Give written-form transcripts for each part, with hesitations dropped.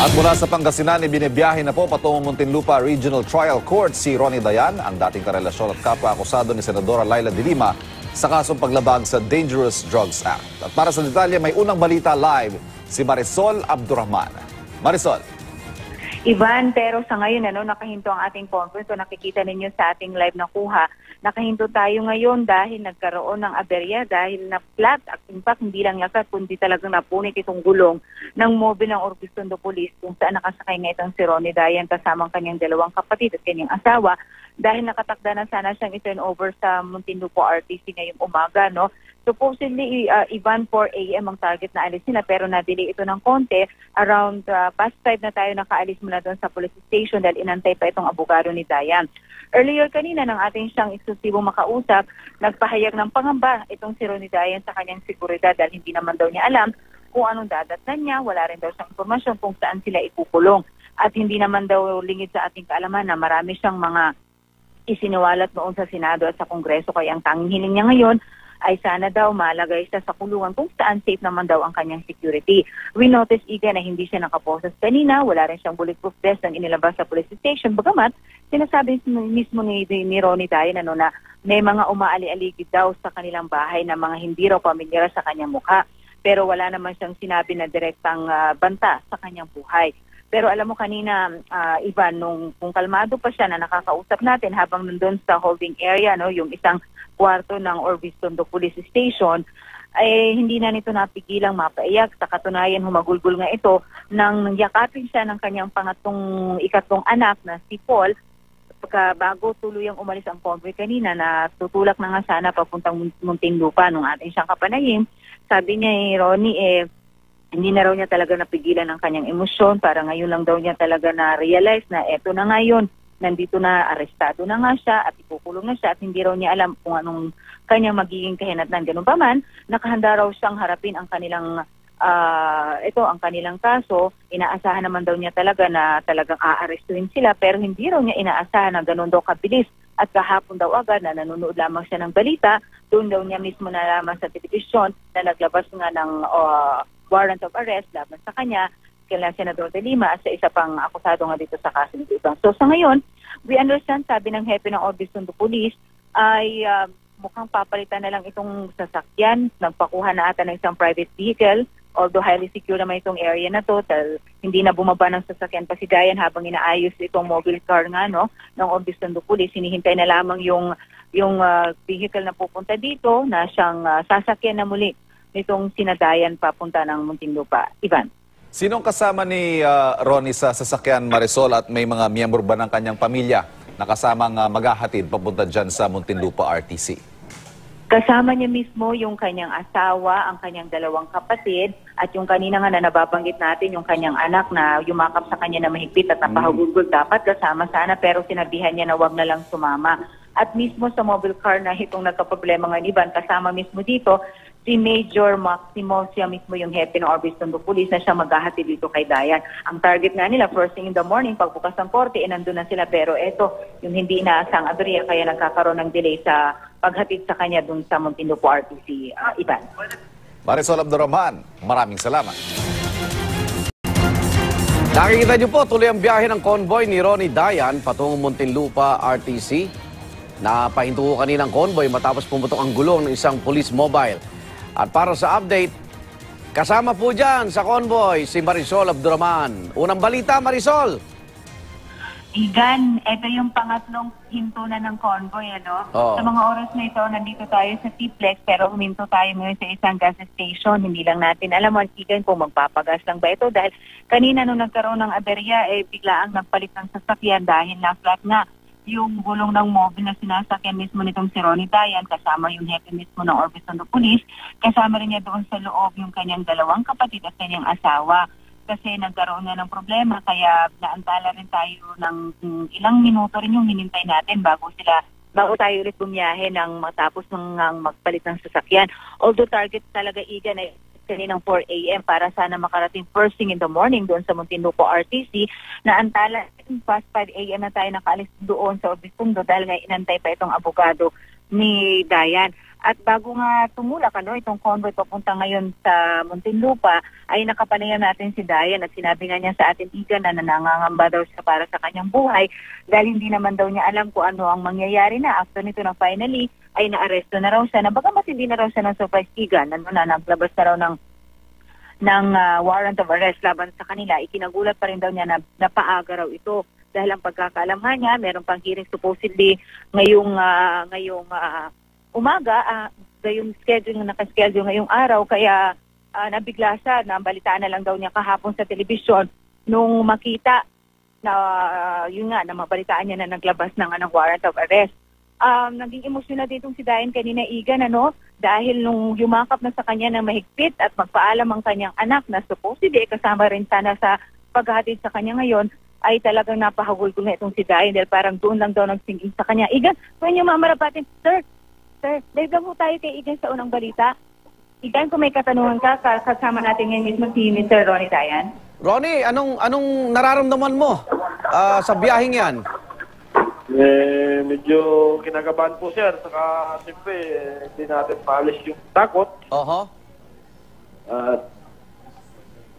At mula sa Pangasinan, binibiyahe na po patungong Muntinlupa Regional Trial Court si Ronnie Dayan, ang dating karelasyon at kapwa-akusado ni Senadora Laila De Lima sa kasong paglabag sa Dangerous Drugs Act. At para sa detalye, may unang balita live si Marisol Abdurrahman. Marisol. Ivan, pero sa ngayon nakahinto ang ating conference. So nakikita ninyo sa ating live na kuha, nakahinto tayo ngayon dahil nagkaroon ng aberya, dahil na flat. In fact, hindi lang yakat, kundi talagang napunit itong gulong ng mobile ng Orbistondo Police kung saan nakasakay nga itong si Ronnie Dayan kasamang kanyang dalawang kapatid at kanyang asawa, dahil nakatakda na sana siyang i-turn over sa Muntinlupa RTC ngayong umaga, no? Supposedly, Ivan, 4 a.m. ang target na alis nila, pero na-delay ito ng konti. Around past 5 na tayo nakaalis mula doon sa police station dahil inantay pa itong abogado ni Dayan. Earlier kanina, nang ating siyang eksklusibong makausap, nagpahayag ng pangamba itong si Ronnie Dayan sa kanyang seguridad dahil hindi naman daw niya alam kung anong dadatnan niya. Wala rin daw siyang informasyon kung saan sila ikukulong. At hindi naman daw lingid sa ating kaalaman na marami siyang mga isiniwalat noon sa Senado at sa Kongreso, kaya ang tanging hiling niya ngayon ay sana daw malagay siya sa kulungan kung saan safe naman daw ang kanyang security. We noticed na hindi siya nakaposes kanina, wala rin siyang bulletproof vest ang inilabas sa police station. Bagamat sinasabi mismo ni Ronnie Dayan na may mga umaali-aligid daw sa kanilang bahay na mga hindi raw pamilyar sa kanyang mukha. Pero wala naman siyang sinabi na direktang banta sa kanyang buhay. Pero alam mo kanina, Ivan, kung kalmado pa siya na nakakausap natin habang nandun sa holding area, no, yung isang kwarto ng Orbistondo Police Station, ay hindi na nito napigilang mapaiyak. Sa katunayan, humagulgol nga ito nang yakapin siya ng kanyang ikatlong anak na si Paul, bago tuluyang umalis ang convoy kanina na tutulak na nga sana papuntang Muntinlupa nung ating siyang kapanayim. Sabi niya, Ronnie, hindi na raw niya talaga napigilan ang kanyang emosyon. Para ngayon lang daw niya talaga na-realize na eto na ngayon, nandito na, arestado na nga siya at ikukulong na siya at hindi raw niya alam kung anong kanyang magiging kahinatnan. Ganun pa man, nakahanda raw siyang harapin ang kanilang ang kanilang kaso. Inaasahan naman daw niya talaga na talagang aarestuhin sila, pero hindi raw niya inaasahan na ganun daw kabilis. At kahapon daw agad na nanonood lamang siya ng balita, doon daw niya mismo nalaman sa telebisyon na naglabas nga ng warrant of arrest laban sa kanya, kila Senador De Lima at sa isa pang akusado nga dito sa kaso ng ibang. So sa ngayon, we understand, sabi ng hepe ng Orbistondo Police, ay mukhang papalitan na lang itong sasakyan. Nagpakuha na ata ng isang private vehicle, although highly secure naman itong area na to. Hindi na bumaba ng sasakyan pa si Dayan habang inaayos itong mobile car nga, no, ng Orbistondo Police. Hinihintay na lamang yung vehicle na pupunta dito na siyang sasakyan na muli nitong sinadayan papunta ng Muntinlupa. Ivan. Sinong kasama ni Ronnie sa sasakyan, Marisol, at may mga miyembro ba ng kanyang pamilya na kasamang maghahatid papunta dyan sa Muntinlupa RTC? Kasama niya mismo yung kanyang asawa, ang kanyang dalawang kapatid, at yung kanina nga na nababanggit natin, yung kanyang anak na yumakap sa kanya na mahigpit at napahagulgol. Dapat kasama sana, pero sinabihan niya na wag na lang sumama. At mismo sa mobile car na itong nagkaproblema ng Ivan, kasama mismo dito si Major Maximo, siya mismo yung hepe ng Orbistondo Police na siya maghahatid dito kay Dayan. Ang target nga nila, first thing in the morning, pagbukas ng korte, nandun na sila. Pero eto, yung hindi inaasang aberya, kaya nagkakaroon ng delay sa paghatid sa kanya dun sa Muntinlupa RTC. Ivan. Marisol Abdurrahman, maraming salamat. Nakikita niyo po, tuloy ang biyahe ng convoy ni Ronnie Dayan patungong Muntinlupa RTC. Napahinto ko kaninang convoy matapos pumutok ang gulong ng isang police mobile. At para sa update, kasama po dyan sa convoy si Marisol Abdurrahman. Unang balita, Marisol. Igan, ito yung pangatlong hinto na ng convoy, ano? Oh. Sa mga oras na ito, nandito tayo sa T-Plex, pero huminto tayo ngayon sa isang gas station. Hindi lang natin alam, Igan, kung magpapagas lang ba ito. Dahil kanina nung nagkaroon ng aberya, biglaang nagpalit ng sasakyan dahil na-flat nga yung gulong ng mobile na sinasakyan mismo nitong si Ronnie Dayan, kasama yung hepe mismo ng Orbistondo Police, kasama rin niya doon sa loob yung kanyang dalawang kapatid at kanyang asawa. Kasi nagkaroon na ng problema, kaya naantala rin tayo ng ilang minuto rin yung hinintay natin bago tayo ulit bumiyahe nang matapos ng magpalit ng sasakyan. Although target talaga, Igan, ay kaninang 4 a.m. para sana makarating first thing in the morning doon sa Muntinlupa RTC, na antala past 5 a.m. na tayo nakaalis doon sa Orbistondo dahil nga inantay pa itong abogado ni Dayan. At bago nga tumulak itong convoy papunta ngayon sa Muntinlupa, ay nakapanayam natin si Dayan at sinabi nga niya sa atin, Igan, na nangangamba daw siya para sa kanyang buhay dahil hindi naman daw niya alam kung ano ang mangyayari na. After nito na finally ay naaresto na raw siya, na bagamat hindi na raw siya ng surprise, Igan, naglabas na raw ng warrant of arrest laban sa kanila. Ikinagulat pa rin daw niya na napaaga raw ito dahil ang pagkakaalam nga niya, meron pang hearing supposedly ngayong umaga, yung nakaschedule ngayong araw, kaya nabigla siya, nabalitaan na lang daw niya kahapon sa telebisyon nung makita na yun nga, na mabalitaan niya na naglabas ng warrant of arrest. Naging emosyonal ditong si Dayan kanina, Igan, dahil nung yumakap na sa kanya ng mahigpit at magpaalam ang kanyang anak na supposedly kasama rin sana sa paghahatid sa kanya ngayon, ay talagang napahagulgol na itong si Dayan dahil parang doon lang daw nagsingin sa kanya. Igan, kung yung mamarapatin, Sir, dahil mo tayo kay Igan sa unang balita. Igan, kung may katanungan ka, kasama natin ngayon mismo si Mr. Ronnie Dayan. Ronnie, anong nararamdaman mo sa biyaheng yan? Medyo kinakabahan po, sir. Saka, siyempre, hindi natin maalis yung takot. Oho.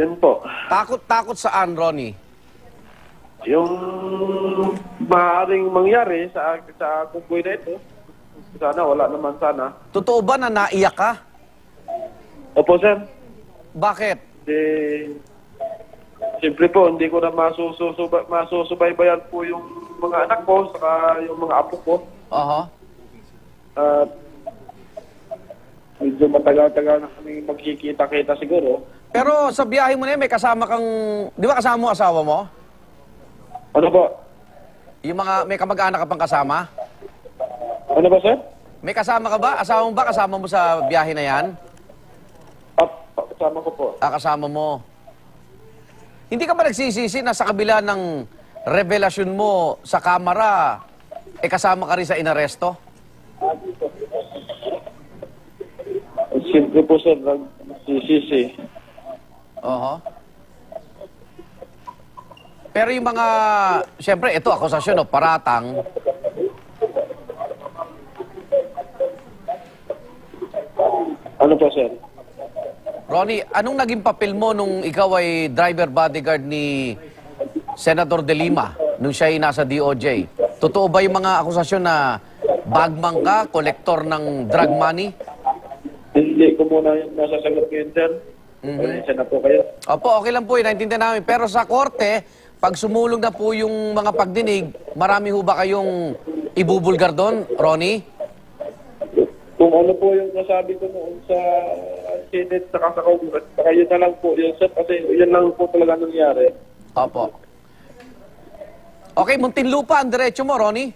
Yan po. Takot saan, Ronnie? Yung maaaring mangyari sa kumboy na ito, sana, wala naman sana. Totoo ba na naiyak ka? Opo, sir. Bakit? Siyempre po, hindi ko na masusubaybayan po yung mga anak ko, saka yung mga apo ko. Oho. Medyo matagal-tagal na kami magkikita-kita siguro. Pero sa biyahe mo na yan, may kasama kang... Di ba kasama mo asawa mo? Ano po? May kamag-anak ka pang kasama? Ano ba, sir? May kasama ka ba? Asawa mo ba? Kasama mo sa biyahe na yan? Kasama ko po. Kasama mo. Hindi ka ba nagsisisi na sa kabila ng revelasyon mo sa kamera, kasama ka rin sa inaresto? Siyempre po, sir, nagsisisi. Oho. Pero yung mga, siyempre, ito, akusasyon, paratang. Ano po, sir? Ronnie, anong naging papel mo nung ikaw ay driver bodyguard ni Senator De Lima nung siya ay nasa DOJ? Totoo ba yung mga akusasyon na bagman ka, kolektor ng drug money? Hindi ko muna yung masasagot ko yun, sir. Pasensya na po kayo. Opo, okay lang po, naintindihan namin. Pero sa korte, pag sumulong na po yung mga pagdinig, marami ho ba kayong ibubulgar doon, Ronnie? Kung ano po yung nasabi ko noon sa Senate saka sa Congress, saka yun na lang po yun, sir, kasi yun lang po talaga nangyari. Opo. Okay, Muntinlupa, ang diretso mo, Ronnie?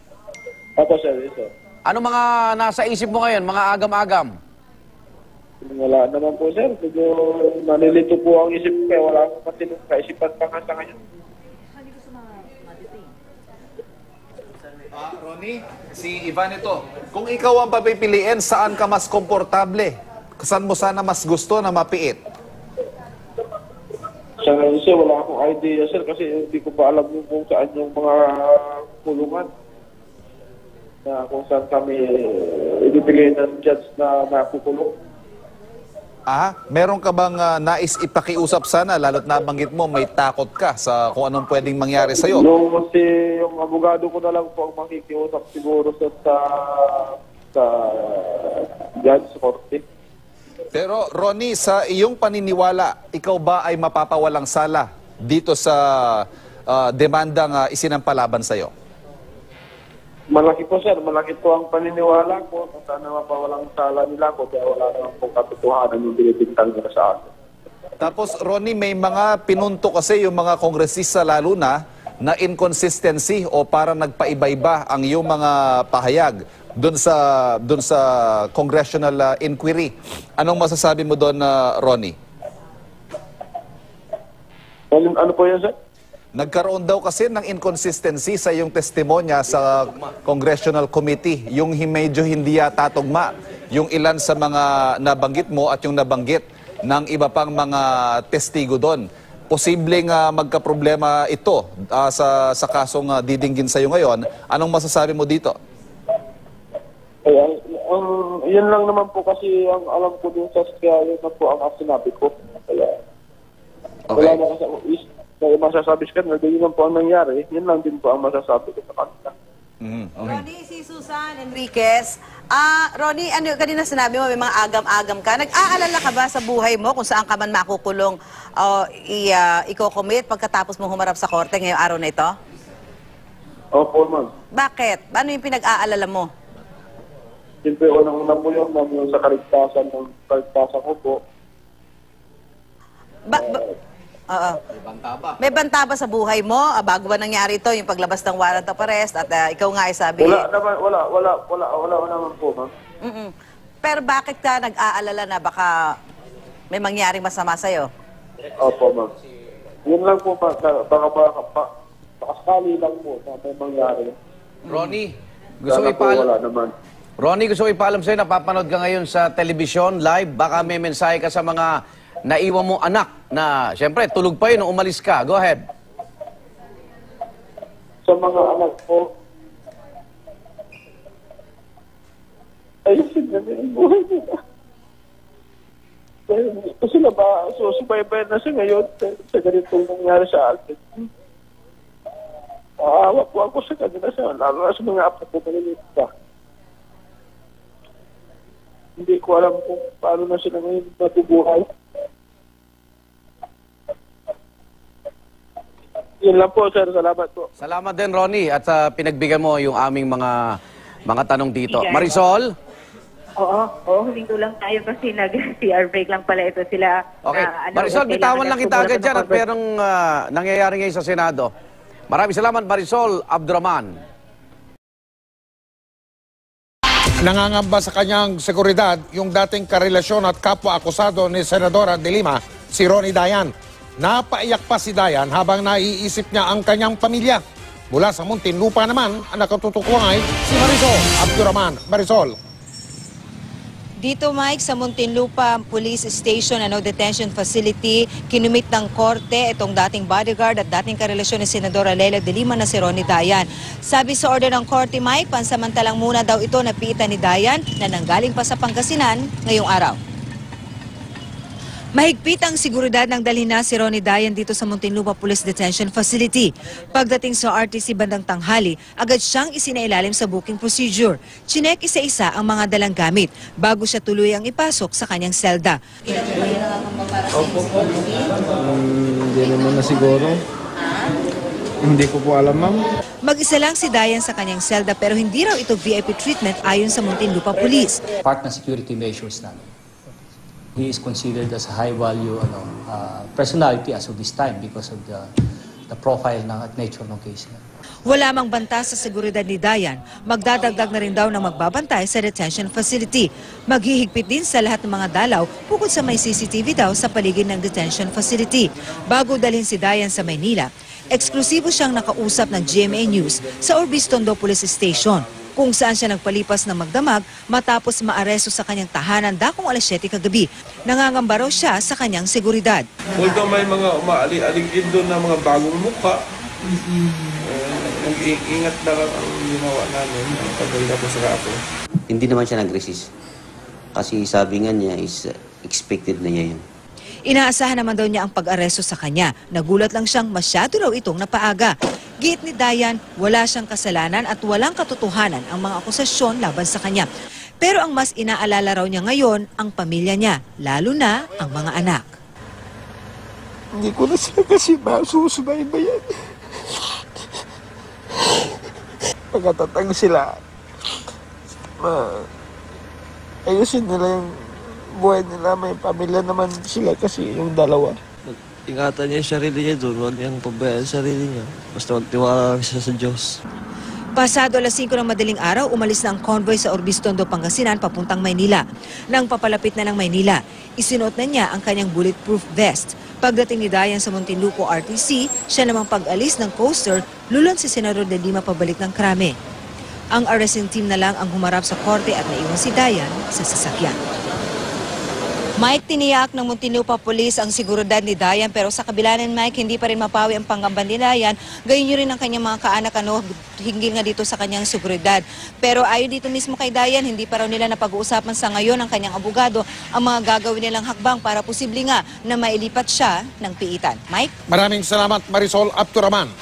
Opo, sir, yes, sir. Ano mga nasa isip mo ngayon, mga agam-agam? Wala naman po, sir. Medyo nalilito po ang isip ko, kaya wala akong matinong kaisipan pa nga sa ngayon. Ronnie, si Ivan ito. Kung ikaw ang papipiliin, saan ka mas komportable? Saan mo sana mas gusto na mapiit? Sa ngayon, sir, wala akong idea, sir, kasi hindi ko pa alam kung saan yung mga kulungan na kung saan kami ibibigay ng judge na makukulong. Meron ka bang nais ipakiusap sana, lalo't nabanggit mo may takot ka sa kung anong pwedeng mangyari sa'yo? Yung abogado ko na lang po ang makikiusap siguro sa judge sa korte. Pero Ronnie, sa iyong paniniwala, ikaw ba ay mapapawalang sala dito sa demandang isinampalaban sa'yo? Malaki po, sir. Malaki po ang paniniwala ko. Kung sana mapawalang sala nila ko, kaya wala naman pong katotohanan yung binibintang nila sa akin. Tapos Ronnie, may mga pinunto kasi yung mga kongresista lalo na inconsistency o parang nagpaiba-iba ang iyong mga pahayag doon sa congressional inquiry. Anong masasabi mo doon, Ronnie? Ano po yan, sir? Nagkaroon daw kasi ng inconsistency sa iyong testimonya sa Congressional Committee. Yung medyo hindi yata tugma. Yung ilan sa mga nabanggit mo at yung nabanggit ng iba pang mga testigo doon. Posibleng magkaproblema ito sa kasong didinggin sa iyo ngayon. Anong masasabi mo dito? Ay, Yun lang naman po kasi ang alam ko dun sa kaya yun na po ang sinabi ko. Kaya, wala Okay. na kasi kaya masasabi ka na yun lang po ang nangyari. Yun lang din po ang masasabi ko sa kanila. Ronnie, si Susan Enriquez. Ronnie, ano kanina sinabi mo may mga agam-agam ka. Nag-aalala ka ba sa buhay mo kung saan ka man makukulong o i-commit pagkatapos mo humarap sa korte ngayong araw na ito? Opo, ma'am. Bakit? Ano yung pinag-aalala mo? Siyempre, unang-una po yun, ma'am, yung sa kaligtasan ko po. Oo. May banta ba sa buhay mo? Bago ba nangyari ito, yung paglabas ng warrant of arrest at ikaw nga ay sabi... Wala naman po, ma'am. Pero bakit ka nag-aalala na baka may mangyaring masama sa'yo? Opo, ma'am. Yun lang po, baka sakali lang po na may mangyari. Ronnie, gusto Sana ko po ipaalam. wala naman. Ronnie, gusto ko ipaalam sa'yo, napapanood ka ngayon sa telebisyon, live, baka may mensahe ka sa mga naiwan mong anak na, siyempre, tulog pa yun nung umalis ka. Go ahead. Sa mga anak ko, ayusin na din ang buhay nila. Gusto sila ba, susubaybay na siya ngayon sa ganitong nangyari sa akin. Aawa po ako sa kanila, lalo na sa mga apo ko maliliit pa. Hindi ko alam kung paano na sila ngayon matubuhay. Yun lang po, sir. Salamat po. Salamat din, Ronnie, at pinagbigyan mo yung aming mga tanong dito. Sige. Marisol? Oo, huminto lang tayo kasi nag-CR break lang pala ito sila. Okay. Marisol, bitawan lang kita agad dyan at merong nangyayari ngayon sa Senado. Maraming salamat, Marisol Abduraman. Nangangamba sa kanyang seguridad yung dating karelasyon at kapwa-akusado ni Senadora de Lima, si Ronnie Dayan. Napaiyak pa si Dayan habang naiisip niya ang kanyang pamilya. Mula sa Muntinlupa naman, ang nakatutukuhan ay si Marisol Abduraman. Marisol. Dito, Mike, sa Muntinlupa Police Station, detention facility, kinumit ng korte itong dating bodyguard at dating karelasyon ni Senadora Leila de Lima na si Ronnie Dayan. Sabi sa order ng korte, Mike, pansamantalang muna daw ito napiitan ni Dayan na nanggaling pa sa Pangasinan ngayong araw. Mahigpit ang seguridad ng dalhin na si Ronnie Dayan dito sa Muntinlupa Police Detention Facility. Pagdating sa RTC bandang tanghali, agad siyang isinailalim sa booking procedure. Chinek isa-isa ang mga dalang gamit bago siya tuluyang ipasok sa kanyang selda. Hindi naman na siguro. Hindi ko po alam, ma'am. Mag-isa lang si Dayan sa kanyang selda pero hindi raw ito VIP treatment ayon sa Muntinlupa Police. Part ng security measures namin. He is considered as a high-value personality as of this time because of the profile at nature ng case. Wala mang banta sa seguridad ni Dayan, magdadagdag na rin daw ng magbabantay sa detention facility. Maghihigpit din sa lahat ng mga dalaw bukod sa may CCTV daw sa paligid ng detention facility. Bago dalhin si Dayan sa Maynila, eksklusibo siyang nakausap ng GMA News sa Orbistondo Police Station, kung saan siya nagpalipas ng magdamag matapos maaresto sa kanyang tahanan dakong alas 7 kagabi. Nangangamba raw siya sa kanyang seguridad. Although may mga umaali-alig din doon na mga bagong mukha, nag-iingat na lang ang ginawa namin ang pagdala ko sa kapo. Hindi naman siya nag-resist. Kasi sabi nga niya is expected na niya yun. Inaasahan naman daw niya ang pag-aresto sa kanya. Nagulat lang siyang masyado raw itong napaaga. Giit ni Dayan, wala siyang kasalanan at walang katotohanan ang mga akusasyon laban sa kanya. Pero ang mas inaalala raw niya ngayon ang pamilya niya, lalo na ang mga anak. Hindi ko na sila kasi masusubaybayan. Pagkatatang sila, ayusin nila yung buhay nila, may pamilya naman sila kasi yung dalawa. Ingatan niya yung sarili niya doon, huwag niyang pabayaan sarili niya. Basta magtiwala lang siya sa Diyos. Pasado alas 5 ng madaling araw, umalis na ang convoy sa Orbistondo, Pangasinan papuntang Maynila. Nang papalapit na ng Maynila, isinuot na niya ang kanyang bulletproof vest. Pagdating ni Dayan sa Muntinlupa RTC, siya namang pag-alis ng coaster, lulon si Senador de Lima pabalik ng Krame. Ang arresting team na lang ang humarap sa korte at naiwan si Dayan sa sasakyan. Mike, tiniyak ng Muntinlupa Police ang seguridad ni Dayan, pero sa kabila ng Mike, hindi pa rin mapawi ang pangamba ni Dayan. Gayon rin ang kanyang mga kaanak, hinggil nga dito sa kanyang seguridad. Pero ayon dito mismo kay Dayan, hindi pa raw nila napag-uusapan sa ngayon ng kanyang abogado ang mga gagawin nilang hakbang para posible nga na mailipat siya ng piitan. Mike? Maraming salamat, Marisol Abduraman.